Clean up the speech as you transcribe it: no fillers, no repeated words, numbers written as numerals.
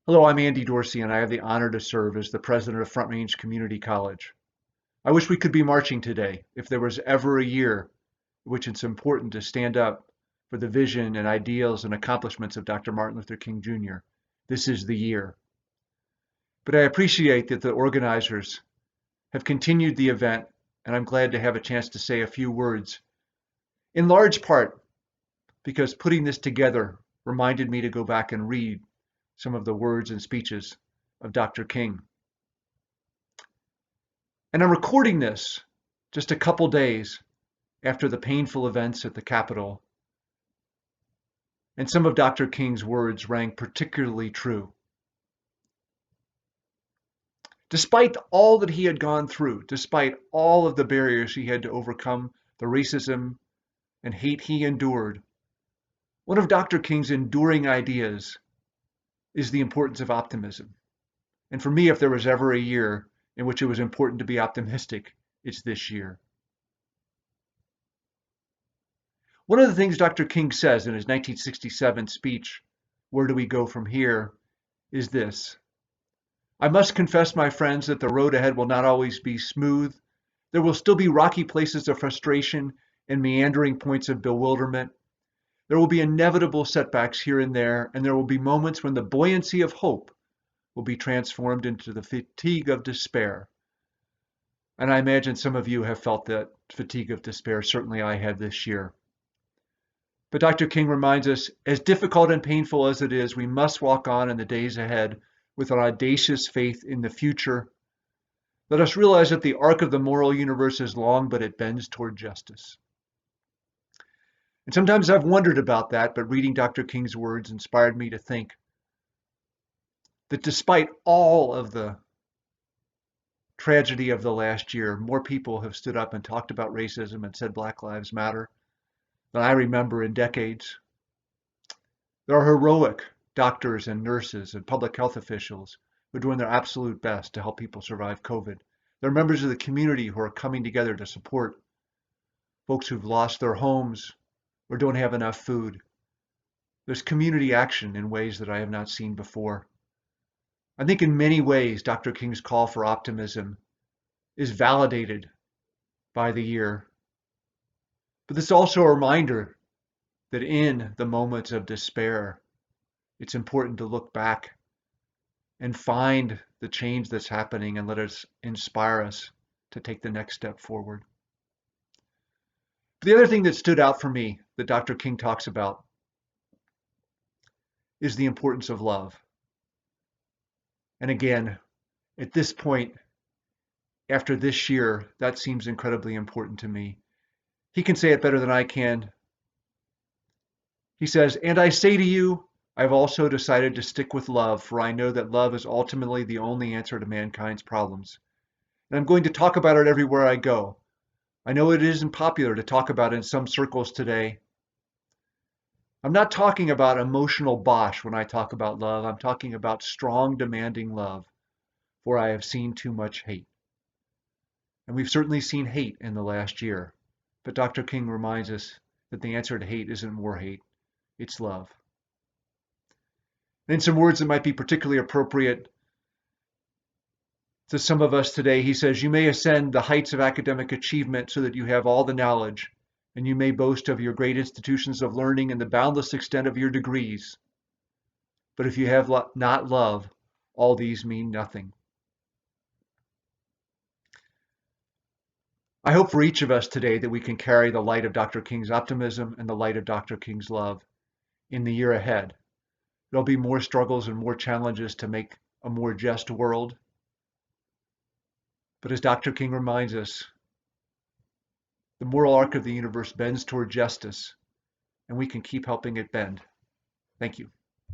Hello, I'm Andy Dorsey, and I have the honor to serve as the president of Front Range Community College. I wish we could be marching today. If there was ever a year in which it's important to stand up for the vision and ideals and accomplishments of Dr. Martin Luther King Jr., this is the year. But I appreciate that the organizers have continued the event, and I'm glad to have a chance to say a few words, in large part because putting this together reminded me to go back and read some of the words and speeches of Dr. King. And I'm recording this just a couple days after the painful events at the Capitol. And some of Dr. King's words rang particularly true. Despite all that he had gone through, despite all of the barriers he had to overcome, the racism and hate he endured, one of Dr. King's enduring ideas is the importance of optimism. And for me, if there was ever a year in which it was important to be optimistic, it's this year. One of the things Dr. King says in his 1967 speech, "Where do we go from here?" is this: "I must confess, my friends, that the road ahead will not always be smooth. There will still be rocky places of frustration and meandering points of bewilderment. There will be inevitable setbacks here and there will be moments when the buoyancy of hope will be transformed into the fatigue of despair." And I imagine some of you have felt that fatigue of despair. Certainly I have this year. But Dr. King reminds us, as difficult and painful as it is, we must walk on in the days ahead with an audacious faith in the future. Let us realize that the arc of the moral universe is long, but it bends toward justice. And sometimes I've wondered about that, but reading Dr. King's words inspired me to think that despite all of the tragedy of the last year, more people have stood up and talked about racism and said Black Lives Matter than I remember in decades. There are heroic doctors and nurses and public health officials who are doing their absolute best to help people survive COVID. There are members of the community who are coming together to support folks who've lost their homes or don't have enough food. There's community action in ways that I have not seen before. I think in many ways, Dr. King's call for optimism is validated by the year. But it's also a reminder that in the moments of despair, it's important to look back and find the change that's happening and let us inspire us to take the next step forward. The other thing that stood out for me that Dr. King talks about is the importance of love. And again, at this point, after this year, that seems incredibly important to me. He can say it better than I can. He says, "And I say to you, I've also decided to stick with love, for I know that love is ultimately the only answer to mankind's problems. And I'm going to talk about it everywhere I go. I know it isn't popular to talk about it in some circles today. I'm not talking about emotional bosh when I talk about love. I'm talking about strong, demanding love, for I have seen too much hate." And we've certainly seen hate in the last year. But Dr. King reminds us that the answer to hate isn't more hate, it's love. And in some words that might be particularly appropriate to some of us today, he says, "You may ascend the heights of academic achievement so that you have all the knowledge, and you may boast of your great institutions of learning and the boundless extent of your degrees. But if you have not love, all these mean nothing." I hope for each of us today that we can carry the light of Dr. King's optimism and the light of Dr. King's love in the year ahead. There'll be more struggles and more challenges to make a more just world. But as Dr. King reminds us, the moral arc of the universe bends toward justice, and we can keep helping it bend. Thank you.